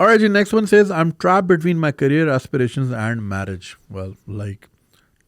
Alright, the next one says, I'm trapped between my career aspirations and marriage. Well, like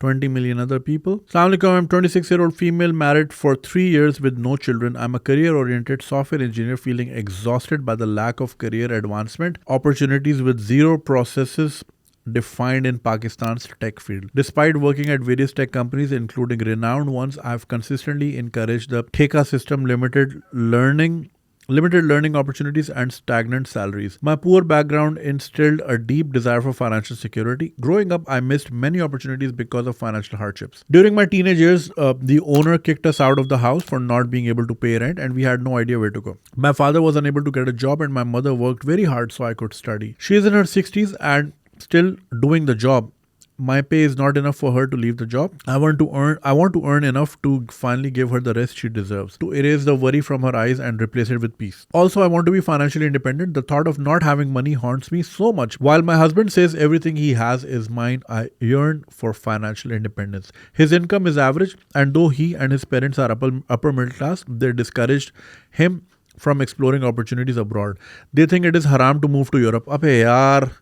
20 million other people. Assalamu alaikum, I'm 26-year-old female married for 3 years with no children. I'm a career-oriented software engineer feeling exhausted by the lack of career advancement opportunities with zero processes defined in Pakistan's tech field. Despite working at various tech companies, including renowned ones, I've consistently encouraged the Theka system, limited learning opportunities and stagnant salaries. My poor background instilled a deep desire for financial security. Growing up, I missed many opportunities because of financial hardships. During my teenage years, the owner kicked us out of the house for not being able to pay rent, and we had no idea where to go. My father was unable to get a job, and my mother worked very hard so I could study. She is in her 60s and still doing the job. My pay is not enough for her to leave the job. I want to earn enough to finally give her the rest she deserves, to erase the worry from her eyes and replace it with peace. Also, I want to be financially independent. The thought of not having money haunts me so much. While my husband says everything he has is mine, I yearn for financial independence. His income is average, and though he and his parents are upper middle class, they discouraged him from exploring opportunities abroad. They think it is haram to move to Europe. Abhe yaar,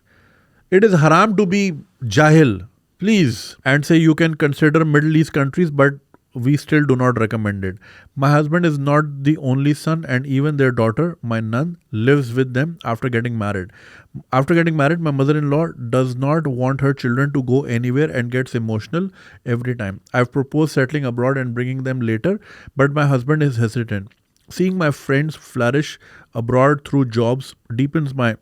it is haram to be jahil. Please. And say you can consider Middle East countries, but we still do not recommend it. My husband is not the only son, and even their daughter, my nun, lives with them after getting married. After getting married, my mother-in-law does not want her children to go anywhere and gets emotional every time. I've proposed settling abroad and bringing them later, but my husband is hesitant. Seeing my friends flourish abroad through jobs deepens my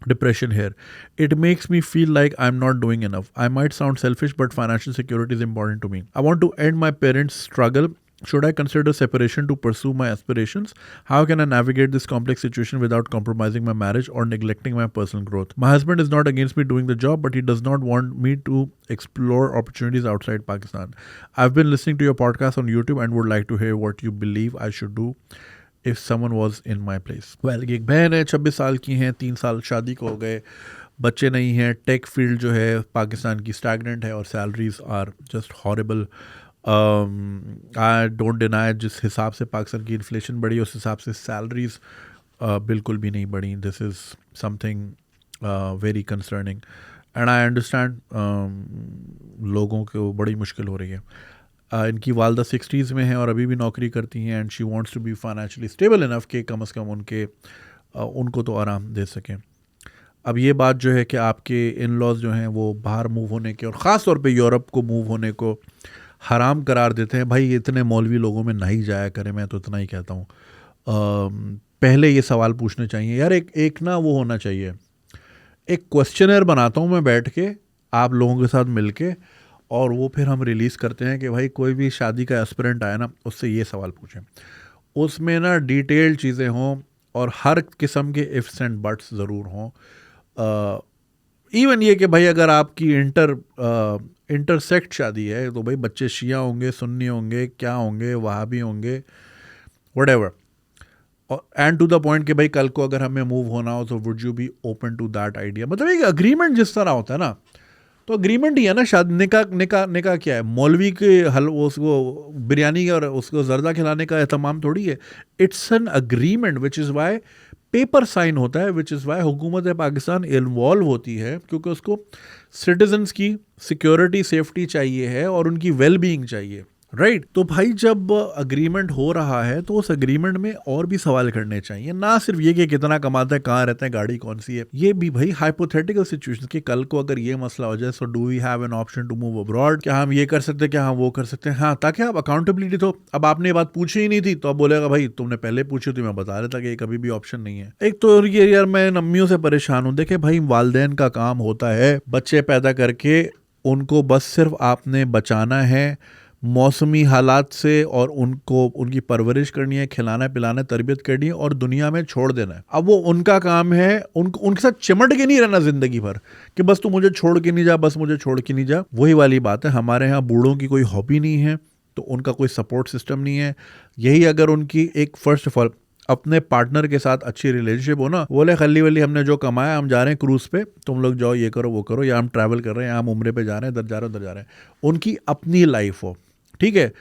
depression here. It makes me feel like I'm not doing enough. I might sound selfish, but financial security is important to me. I want to end my parents' struggle. Should I consider separation to pursue my aspirations? How can I navigate this complex situation without compromising my marriage or neglecting my personal growth? My husband is not against me doing the job, but he does not want me to explore opportunities outside Pakistan. I've been listening to your podcast on YouTube and would like to hear what you believe I should do if someone was in my place. Well, एक बहन है 26 साल की हैं, 3 साल शादी को हो गए, बच्चे नहीं हैं, टेक फील्ड जो है पाकिस्तान की स्टैगनेंट है और salaries are just horrible. I don't deny जिस हिसाब से पाकिस्तान की इन्फ्लेशन बढ़ी उस हिसाब से सैलरीज बिल्कुल भी नहीं बढ़ी. This is something very concerning and I understand लोगों को बड़ी मुश्किल हो रही है. इनकी वालदा 60s में है और अभी भी नौकरी करती हैं and she wants to be financially stable enough कि कम से कम उनको तो आराम दे सकें. अब ये बात जो है कि आपके इन लॉज जो हैं वो बाहर मूव होने के और ख़ास तौर पे यूरोप को मूव होने को हराम करार देते हैं. भाई इतने मौलवी लोगों में नहीं जाया करें, मैं तो इतना ही कहता हूँ. पहले ये सवाल पूछने चाहिए यार. एक ना वो होना चाहिए, एक क्वेश्चनर बनाता हूँ मैं बैठ के आप लोगों के साथ मिल के, और वो फिर हम रिलीज़ करते हैं कि भाई कोई भी शादी का एस्पिरेंट आया ना उससे ये सवाल पूछें. उसमें ना डिटेल्ड चीज़ें हों और हर किस्म के इफ्स एंड बट्स ज़रूर हों. इवन ये कि भाई अगर आपकी इंटरसेक्ट शादी है तो भाई बच्चे शिया होंगे, सुन्नी होंगे, क्या होंगे, वहाबी होंगे, whatever. And to the point कि भाई कल को अगर हमें मूव होना हो तो would you be open to that idea. मतलब एक अग्रीमेंट जिस तरह होता है ना, तो अग्रीमेंट ही है ना. शादी निकाह क्या है? मौलवी के उसको बिरयानी और उसको जर्दा खिलाने का एहतमाम थोड़ी है. It's an agreement which is why paper sign होता है, विच इज़ वाई हुकूमत पाकिस्तान इन्वॉल्व होती है, क्योंकि उसको सिटीजन्स की सिक्योरिटी सेफ्टी चाहिए है और उनकी वेल बीइंग चाहिए. राइट. तो भाई जब अग्रीमेंट हो रहा है तो उस अग्रीमेंट में और भी सवाल करने चाहिए, ना सिर्फ ये कि कितना कमाता है, कहाँ रहता है, गाड़ी कौन सी है. ये भी भाई हाइपोथेटिकल सिचुएशन कि कल को अगर ये मसला हो जाए, so do we have an option to move abroad, क्या हम ये कर सकते हैं, क्या हम वो कर सकते हैं. हाँ, ताकि आप अकाउंटेबिलिटी. तो अब आपने ये बात पूछी ही नहीं थी तो अब बोलेगा भाई तुमने पहले पूछी थी, मैं बता रहा था कि ये कभी भी ऑप्शन नहीं है. एक तो ये यार मैं अम्मियों से परेशान हूँ. देखे भाई, वालदैन का काम होता है बच्चे पैदा करके, उनको बस सिर्फ आपने बचाना है मौसमी हालात से और उनको उनकी परवरिश करनी है, खिलाना पिलाना, तरबियत करनी है और दुनिया में छोड़ देना है. अब वो उनका काम है. उनके साथ चिमट के नहीं रहना ज़िंदगी भर कि बस तू मुझे छोड़ के नहीं जा, बस मुझे छोड़ के नहीं जा. वही वाली बात है. हमारे यहाँ बूढ़ों की कोई हॉबी नहीं है तो उनका कोई सपोर्ट सिस्टम नहीं है. यही अगर उनकी एक फर्स्ट ऑफ ऑल अपने पार्टनर के साथ अच्छी रिलेशनशिप हो ना, बोले खल्ली वल्ली हमने जो कमाया हम जा रहे हैं क्रूज़ पे, तुम लोग जाओ ये करो वो करो, या हम ट्रैवल कर रहे हैं, या हम उम्रे पे जा रहे हैं, इधर जा रहे हैं उधर जा रहे हैं, उनकी अपनी लाइफ हो. ठीक है.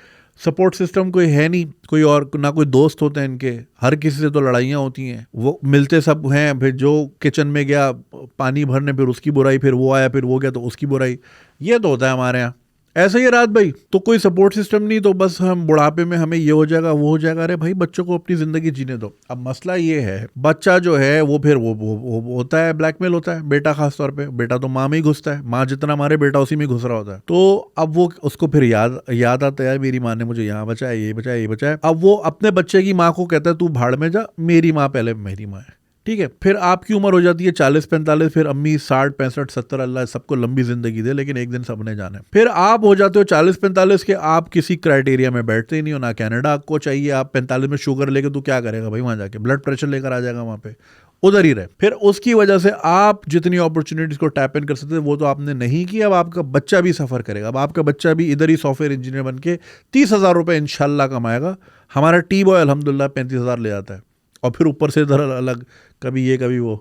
सपोर्ट सिस्टम कोई है नहीं, कोई और ना कोई दोस्त होते हैं इनके, हर किसी से तो लड़ाइयाँ होती हैं, वो मिलते सब हैं, फिर जो किचन में गया पानी भरने फिर उसकी बुराई, फिर वो आया फिर वो गया तो उसकी बुराई, ये तो होता है हमारे यहाँ। ऐसा ही है रात भाई, तो कोई सपोर्ट सिस्टम नहीं, तो बस हम बुढ़ापे में हमें ये हो जाएगा वो हो जाएगा। अरे भाई बच्चों को अपनी जिंदगी जीने दो। अब मसला ये है, बच्चा जो है वो फिर वो होता है, ब्लैकमेल होता है, बेटा खास तौर पे, बेटा तो माँ में ही घुसता है, माँ जितना मारे बेटा उसी में घुस रहा होता है। तो अब वो उसको फिर याद आता है मेरी माँ ने मुझे यहाँ बचाया, ये बचाया, ये बचाया। अब वो अपने बच्चे की माँ को कहता है तू भाड़ में जा, मेरी माँ पहले मेरी माँ है, ठीक है। फिर आपकी उम्र हो जाती है 40-45, फिर अम्मी 60-65-70, अल्लाह सबको लंबी जिंदगी दे, लेकिन एक दिन सबने जाना है। फिर आप हो जाते हो 40-45 के, आप किसी क्राइटेरिया में बैठते ही नहीं हो, ना कनाडा को चाहिए, आप 45 में शुगर लेके तू क्या करेगा भाई वहां जाके, ब्लड प्रेशर लेकर आ जाएगा वहां पे, उधर ही रहे। फिर उसकी वजह से आप जितनी अपॉर्चुनिटीज को टैप इन कर सकते थे वो तो आपने नहीं किया, अब आपका बच्चा भी सफर करेगा। अब आपका बच्चा भी इधर ही सॉफ्टवेयर इंजीनियर बन के 30,000 रुपये इंशाल्लाह कमाएगा। हमारा टी बॉय अल्हम्दुलिल्लाह 35,000 ले जाता है, और फिर ऊपर से इधर अलग कभी ये कभी वो,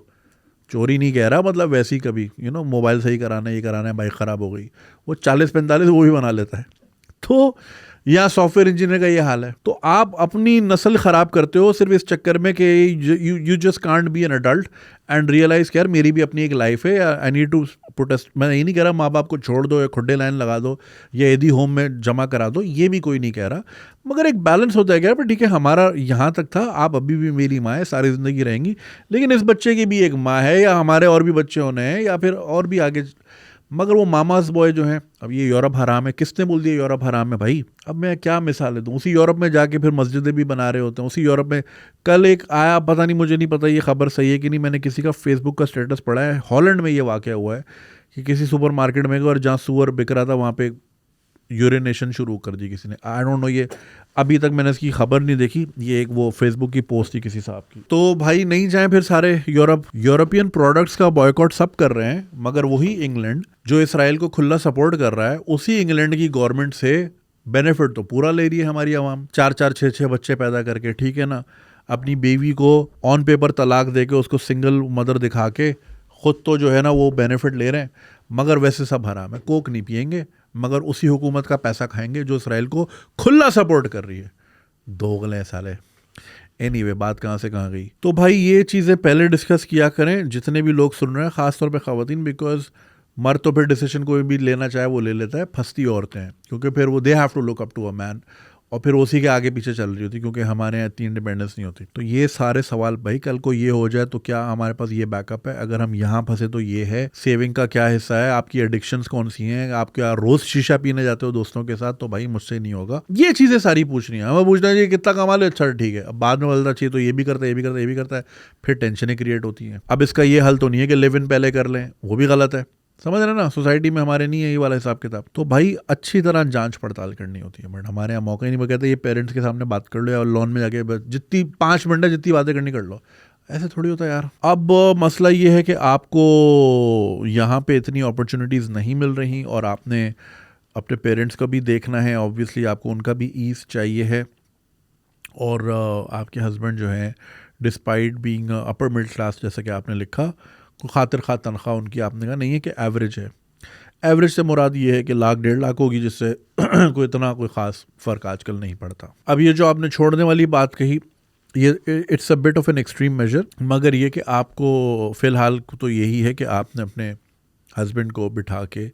चोरी नहीं कह रहा, मतलब वैसे ही कभी मोबाइल सही कराना, ये कराना है, बाइक ख़राब हो गई, वो 40-45 वो भी बना लेता है। तो यहाँ सॉफ्टवेयर इंजीनियर का ये हाल है। तो आप अपनी नस्ल ख़राब करते हो सिर्फ इस चक्कर में कि you just can't be an adult and realize कि यार मेरी भी अपनी एक लाइफ है, आई नीड टू प्रोटेस्ट। मैं ये नहीं कह रहा माँ बाप को छोड़ दो या खुड्डे लाइन लगा दो या यदि होम में जमा करा दो, ये भी कोई नहीं कह रहा, मगर एक बैलेंस होता है क्या, पर ठीक है हमारा यहाँ तक था, आप अभी भी मेरी माँ है, सारी ज़िंदगी रहेंगी, लेकिन इस बच्चे की भी एक माँ है, या हमारे और भी बच्चे होने हैं, या फिर और भी आगे। मगर वो मामाज बॉय जो हैं, अब ये यूरोप हराम है, किसने बोल दिया यूरोप हराम है भाई? अब मैं क्या मिसाल दूँ, उसी यूरोप में जाके फिर मस्जिदें भी बना रहे होते हैं, उसी यूरोप में। कल एक आया, पता नहीं, मुझे नहीं पता ये खबर सही है कि नहीं, मैंने किसी का फेसबुक का स्टेटस पढ़ा है, हॉलैंड में ये वाक़या हुआ है कि किसी सुपर मार्केट में, और जहाँ सुअर बिक रहा था वहाँ पे यूरिनेशन शुरू कर दी किसी ने। आई डोंट नो, ये अभी तक मैंने इसकी खबर नहीं देखी, ये एक वो फेसबुक की पोस्ट थी किसी साहब की। तो भाई नहीं जाए फिर सारे यूरोपियन प्रोडक्ट्स का बॉयकॉट सब कर रहे हैं, मगर वही इंग्लैंड जो इसराइल को खुला सपोर्ट कर रहा है, उसी इंग्लैंड की गवर्नमेंट से बेनिफिट तो पूरा ले रही है हमारी आवाम, 4-4 6-6 बच्चे पैदा करके, ठीक है ना, अपनी बेबी को ऑन पेपर तलाक दे के उसको सिंगल मदर दिखा के खुद तो जो है ना वो बेनिफिट ले रहे हैं, मगर वैसे सब हराम है। कोक नहीं पियेंगे, मगर उसी हुकूमत का पैसा खाएंगे जो इसराइल को खुला सपोर्ट कर रही है। दोगले साले। एनीवे, बात कहाँ से कहाँ गई। तो भाई ये चीज़ें पहले डिस्कस किया करें जितने भी लोग सुन रहे हैं, ख़ासतौर पे ख़वातीन, बिकॉज मर्द तो फिर डिसीजन कोई भी लेना चाहे वो ले लेता है, फंसती औरतें हैं, क्योंकि फिर वो they have to look up to a man, और फिर उसी के आगे पीछे चल रही होती, क्योंकि हमारे यहाँ इतनी इंडिपेंडेंस नहीं होती। तो ये सारे सवाल भाई, कल को ये हो जाए तो क्या हमारे पास ये बैकअप है, अगर हम यहाँ फंसे तो ये है, सेविंग का क्या हिस्सा है, आपकी एडिक्शंस कौन सी हैं, आप क्या रोज शीशा पीने जाते हो दोस्तों के साथ, तो भाई मुझसे नहीं होगा। ये चीज़ें सारी पूछनी है, हमें पूछना चाहिए कितना कमा ले, अच्छा ठीक है, अब बाद में बदलना चाहिए तो ये भी करता है, ये भी करता है, ये भी करता है, फिर टेंशनें क्रिएट होती हैं। अब इसका ये हल तो नहीं है कि लिव इन पहले कर लें, वो भी गलत है, समझ रहे ना, सोसाइटी में हमारे नहीं है ये वाला हिसाब किताब। तो भाई अच्छी तरह जांच पड़ताल करनी होती है, बट हमारे यहाँ मौका ही नहीं। मैं कहते ये पेरेंट्स के सामने बात कर लो, या लॉन में जाके जितनी 5 मिनट है जितनी बातें करनी कर लो, ऐसे थोड़ी होता है यार। अब मसला ये है कि आपको यहाँ पे इतनी अपॉर्चुनिटीज़ नहीं मिल रही, और आपने अपने पेरेंट्स का भी देखना है, ऑब्वियसली आपको उनका भी ईज़ चाहिए है, और आपके हस्बैंड जो है despite being upper middle class, जैसा कि आपने लिखा, खातिर खा तनख्वाह उनकी आपने कहा नहीं है कि एवरेज है। एवरेज से मुराद ये है कि 1,00,000-1,50,000 होगी, जिससे कोई ख़ास फ़र्क आजकल नहीं पड़ता। अब ये जो आपने छोड़ने वाली बात कही, ये it's a bit of an extreme measure, मगर ये कि आपको फ़िलहाल तो यही है कि आपने अपने हस्बैंड को बिठा के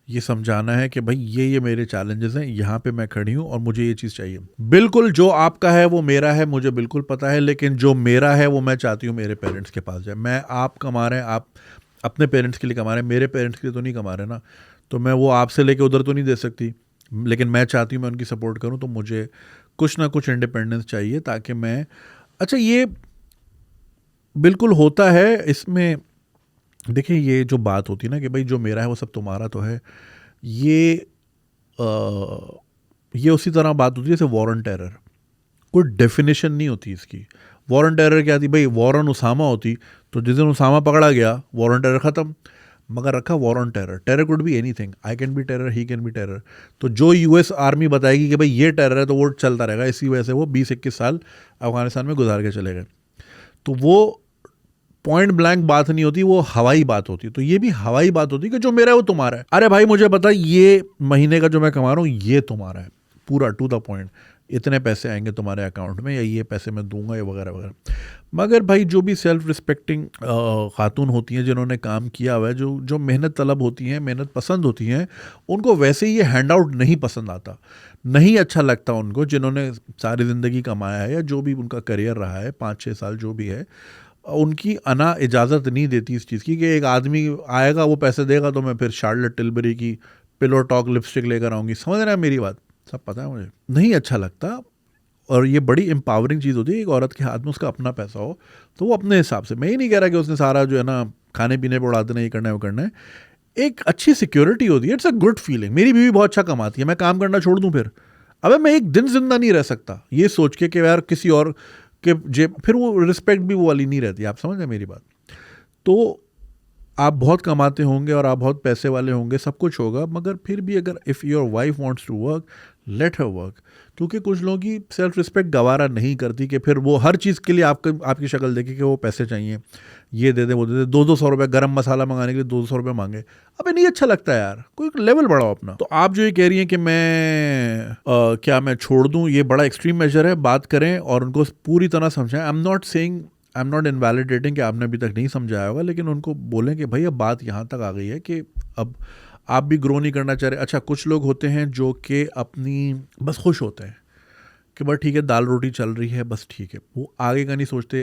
ये समझाना है कि भाई ये मेरे चैलेंजेस हैं, यहाँ पे मैं खड़ी हूँ और मुझे ये चीज़ चाहिए। बिल्कुल जो आपका है वो मेरा है, मुझे बिल्कुल पता है, लेकिन जो मेरा है वो मैं चाहती हूँ मेरे पेरेंट्स के पास जाए। मैं आप कमा रहे हैं, आप अपने पेरेंट्स के लिए कमा रहे हैं, मेरे पेरेंट्स के लिए तो नहीं कमा रहे ना, तो मैं वो आपसे लेके उधर तो नहीं दे सकती, लेकिन मैं चाहती हूँ मैं उनकी सपोर्ट करूँ, तो मुझे कुछ ना कुछ इंडिपेंडेंस चाहिए, ताकि मैं, अच्छा ये बिल्कुल होता है इसमें। देखिए ये जो बात होती है ना कि भाई जो मेरा है वो सब तुम्हारा तो है, ये उसी तरह बात होती है जैसे वॉर ऑन टेरर। कोई डेफिनेशन नहीं होती इसकी। वॉर ऑन टेरर क्या थी भाई, वॉर ऑन उसामा होती, तो जिस दिन उसामा पकड़ा गया वॉर ऑन टेरर ख़त्म, मगर रखा war on terror. Terror could be anything, I can be terror, he can be terror. तो जो यूएस आर्मी बताएगी कि भाई ये टेरर है, तो वो चलता रहेगा। इसी वजह से वो 20-21 साल अफगानिस्तान में गुजार के चले गए। तो वो पॉइंट ब्लैंक बात नहीं होती, वो हवाई बात होती है। तो ये भी हवाई बात होती है कि जो मेरा है वो तुम्हारा है। अरे भाई मुझे पता है ये महीने का जो मैं कमा रहा हूँ ये तुम्हारा है, पूरा टू द पॉइंट, इतने पैसे आएंगे तुम्हारे अकाउंट में या ये पैसे मैं दूंगा या वगैरह वगैरह। मगर भाई जो भी सेल्फ रिस्पेक्टिंग खातून होती हैं जिन्होंने काम किया हुआ है, जो जो मेहनत तलब होती हैं, मेहनत पसंद होती हैं, उनको वैसे ही ये हैंड आउट नहीं पसंद आता, नहीं अच्छा लगता उनको, जिन्होंने सारी ज़िंदगी कमाया है या जो भी उनका करियर रहा है 5-6 साल जो भी है, उनकी अना इजाज़त नहीं देती इस चीज़ की कि एक आदमी आएगा वो पैसे देगा तो मैं फिर शार्लेट टिल्बरी की पिलो टॉक लिपस्टिक लेकर आऊँगी। समझ रहे हैं मेरी बात? सब पता है मुझे, नहीं अच्छा लगता। और ये बड़ी एम्पावरिंग चीज़ होती है, एक औरत के हाथ में उसका अपना पैसा हो तो वो अपने हिसाब से, मैं ही नहीं कह रहा कि उसने सारा जो है ना खाने पीने पर उड़ा देना, ये करना है वो करना है, एक अच्छी सिक्योरिटी होती है, इट्स अ गुड फीलिंग। मेरी बीवी बहुत अच्छा कमाती है, मैं काम करना छोड़ दूं फिर? अबे मैं एक दिन जिंदा नहीं रह सकता ये सोच के कि यार किसी और के जेब, फिर वो रिस्पेक्ट भी वो वाली नहीं रहती। आप समझ रहे हैं मेरी बात? तो आप बहुत कमाते होंगे और आप बहुत पैसे वाले होंगे, सब कुछ होगा, मगर फिर भी अगर if your wife wants to work, let her work. क्योंकि कुछ लोगों की सेल्फ रिस्पेक्ट गवारा नहीं करती कि फिर वो हर चीज़ के लिए आपकी शक्ल देखे कि वो पैसे चाहिए, ये दे दे वो दे दे, 200-200 रुपये गरम मसाला मंगाने के लिए 200 रुपये मांगे। अबे नहीं अच्छा लगता यार, कोई लेवल बढ़ाओ अपना। तो आप जो ये कह रही हैं कि क्या मैं छोड़ दूं, ये बड़ा एक्सट्रीम मेजर है। बात करें और उनको पूरी तरह समझाएं। आई एम नॉट इनवैलिडेटिंग कि आपने अभी तक नहीं समझाया होगा, लेकिन उनको बोलें कि भाई अब बात यहाँ तक आ गई है कि अब आप भी ग्रो नहीं करना चाह रहे। अच्छा, कुछ लोग होते हैं जो कि अपनी बस खुश होते हैं कि बस ठीक है दाल रोटी चल रही है, बस ठीक है, वो आगे का नहीं सोचते,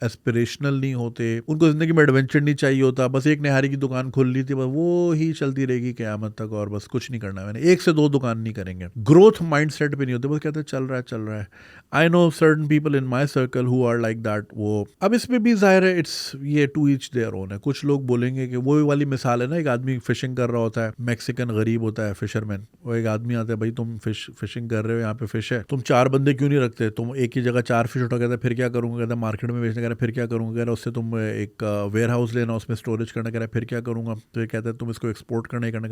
एस्पिरेशनल नहीं होते, उनको ज़िंदगी में एडवेंचर नहीं चाहिए होता, बस एक निहारी की दुकान खोल ली थी, बस वो ही चलती रहेगी क़यामत तक और बस कुछ नहीं करना मैंने, 1 से 2 दुकान नहीं करेंगे। ग्रोथ माइंड सेट पर नहीं होते, बस कहते हैं चल रहा है। I know certain people in my circle who are like that. वो अब इसमें भी जाहिर है इट्स ये टू ईच देयर ओन है। कुछ लोग बोलेंगे कि वो वाली मिसाल है ना, एक आदमी फिशिंग कर रहा होता है, मैक्सिकन गरीब होता है फिशरमैन, वो एक आदमी आता है, भाई तुम फिशिंग कर रहे हो, यहाँ पे फिश है, तुम 4 बंदे क्यों नहीं रखते, तुम एक ही जगह 4 फिश उठा, कहता है फिर क्या करूँगा, कहता है मार्केट में बेचने, कह रहा है फिर क्या करूँगा, कह रहा है उससे तुम एक वेयर हाउस लेना, उसमें स्टोरेज करना, कह रहा है फिर क्या करूँगा, तो ये कहता है तुम इसको एक्सपोर्ट करना, ये करना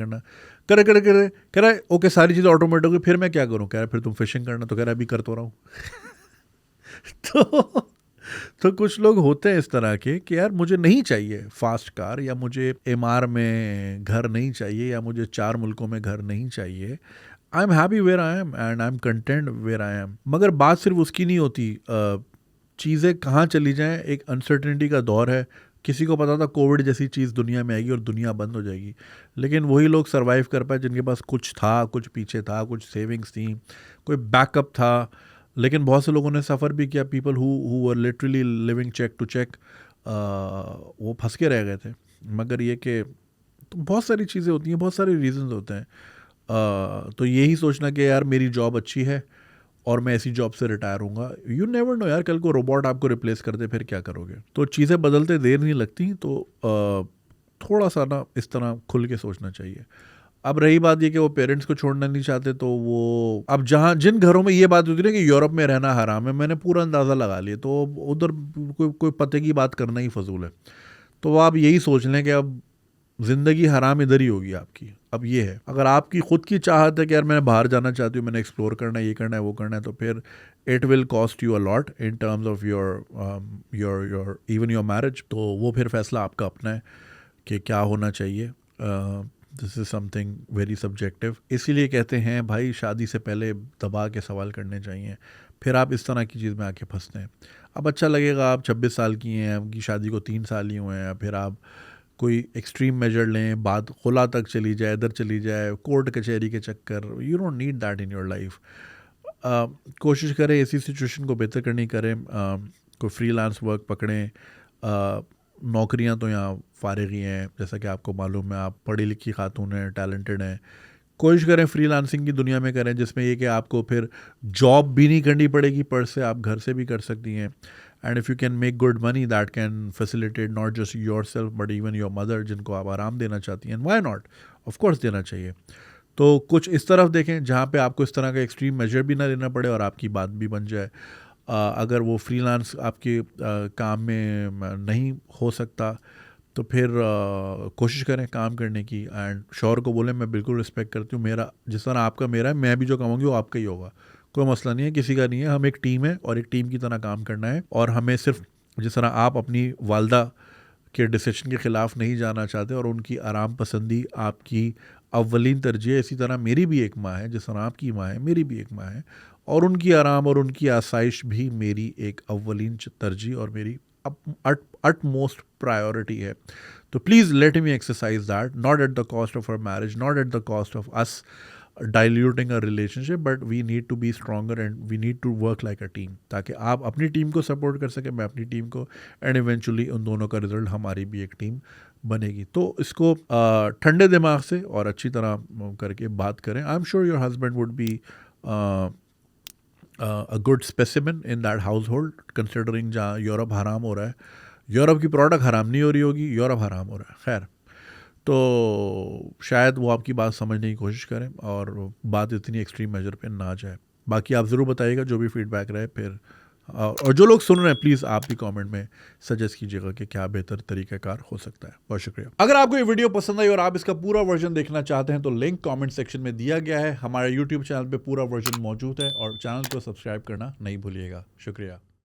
कह रहा है ओके सारी चीज़ें ऑटोमेटिक होगी, फिर मैं क्या करूँ, कह रहा है फिर तुम फिशिंग करना, तो कह रहा है अभी कर तो रहा हूँ। तो कुछ लोग होते हैं इस तरह के कि यार मुझे नहीं चाहिए फास्ट कार, या मुझे एमआर में घर नहीं चाहिए, या मुझे 4 मुल्कों में घर नहीं चाहिए। I am happy where I am and I am content where I am. मगर बात सिर्फ उसकी नहीं होती, चीज़ें कहाँ चली जाएं, एक अनसर्टेनिटी का दौर है। किसी को पता था कोविड जैसी चीज़ दुनिया में आएगी और दुनिया बंद हो जाएगी, लेकिन वही लोग सरवाइव कर पाए जिनके पास कुछ था, कुछ पीछे था, कुछ सेविंग्स थी, कोई बैकअप था। लेकिन बहुत से लोगों ने सफ़र भी किया, people who were literally living check to check, वो फंस के रह गए थे। मगर ये कि तो बहुत सारी चीज़ें होती हैं, बहुत सारे रीजंस होते हैं। तो यही सोचना कि यार मेरी जॉब अच्छी है और मैं ऐसी जॉब से रिटायर होऊंगा, यू नेवर नो यार, कल को रोबोट आपको रिप्लेस कर दे, फिर क्या करोगे? तो चीज़ें बदलते देर नहीं लगती। तो थोड़ा सा ना इस तरह खुल के सोचना चाहिए। अब रही बात ये कि वो पेरेंट्स को छोड़ना नहीं चाहते, तो वो अब जहाँ जिन घरों में ये बात होती है कि यूरोप में रहना हराम है, मैंने पूरा अंदाज़ा लगा लिया, तो उधर कोई पते की बात करना ही फजूल है। तो आप यही सोच लें कि अब ज़िंदगी हराम इधर ही होगी आपकी। अब ये है, अगर आपकी खुद की चाहत है कि यार मैं बाहर जाना चाहती हूँ, मैंने एक्सप्लोर करना है, ये करना है, वो करना है, तो फिर it will cost you a lot in terms of your even your marriage. तो वो फिर फैसला आपका अपना है कि क्या होना चाहिए। This is something very subjective. इसीलिए कहते हैं भाई शादी से पहले दबा के सवाल करने चाहिए, फिर आप इस तरह की चीज़ में आके फंसते हैं। अब अच्छा लगेगा, आप 26 साल की हैं, आपकी शादी को 3 साल ही हुए हैं, फिर आप कोई एक्सट्रीम मेजर लें, बात खुला तक चली जाए, इधर चली जाए, कोर्ट कचहरी के चक्कर, you don't need that in your life. कोशिश करें इसी सिचुएशन को बेहतर करनी करें, कोई फ्रीलांस वर्क पकड़ें। नौकरियां तो यहाँ फारिग ही हैं, जैसा कि आपको मालूम है, आप पढ़ी लिखी खातून हैं, टैलेंटेड हैं। कोशिश करें फ्रीलांसिंग की दुनिया में करें, जिसमें ये कि आपको फिर जॉब भी नहीं करनी पड़ेगी, पर से आप घर से भी कर सकती हैं। And if you can make good money that can facilitate not just your self but even your mother, जिनको आप आराम देना चाहती हैं, व्हाई नॉट, ऑफ कोर्स देना चाहिए। तो कुछ इस तरफ देखें जहाँ पे आपको इस तरह का एक्सट्रीम मेजर भी ना लेना पड़े और आपकी बात भी बन जाए। अगर वो फ्रीलांस आपके काम में नहीं हो सकता, तो फिर कोशिश करें काम करने की। एंड शौहर को बोलें मैं बिल्कुल रिस्पेक्ट करती हूँ, मेरा जिस तरह आपका मेरा है, मैं भी जो कमाऊँगी वो आपका ही होगा, कोई मसला नहीं है, किसी का नहीं है। हम एक टीम है और एक टीम की तरह काम करना है, और हमें सिर्फ जिस तरह आप अपनी वालदा के डिसीजन के ख़िलाफ़ नहीं जाना चाहते और उनकी आराम पसंदी आपकी अव्वलीन तरजीह है। इसी तरह मेरी भी एक माँ है, जिस तरह आपकी माँ है मेरी भी एक माँ है, और उनकी आराम और उनकी आसाइश भी मेरी एक अव्वलीन तरजीह और मेरी utmost प्रायोरिटी है। तो please let me exercise that, not at the cost of our marriage, not at the cost of us diluting a relationship, but we need to be stronger and we need to work like a team, ताकि आप अपनी team को support कर सकें, मैं अपनी team को, and eventually उन दोनों का रिजल्ट हमारी भी एक टीम बनेगी। तो इसको ठंडे दिमाग से और अच्छी तरह करके बात करें। I am sure your husband would be a good specimen in that household, considering जहाँ यूरोप हराम हो रहा है, यूरोप की प्रोडक्ट हराम नहीं हो रही होगी, यूरोप हराम हो रहा है। खैर, तो शायद वो आपकी बात समझने की कोशिश करें और बात इतनी एक्सट्रीम मेजर पे ना जाए। बाकी आप ज़रूर बताइएगा जो भी फीडबैक रहे फिर, और जो लोग सुन रहे हैं प्लीज़ आप भी कमेंट में सजेस्ट कीजिएगा कि क्या बेहतर तरीक़ाकार हो सकता है। बहुत शुक्रिया। अगर आपको ये वीडियो पसंद आई और आप इसका पूरा वर्जन देखना चाहते हैं तो लिंक कमेंट सेक्शन में दिया गया है। हमारे यूट्यूब चैनल पे पूरा वर्जन मौजूद है और चैनल को सब्सक्राइब करना नहीं भूलिएगा। शुक्रिया।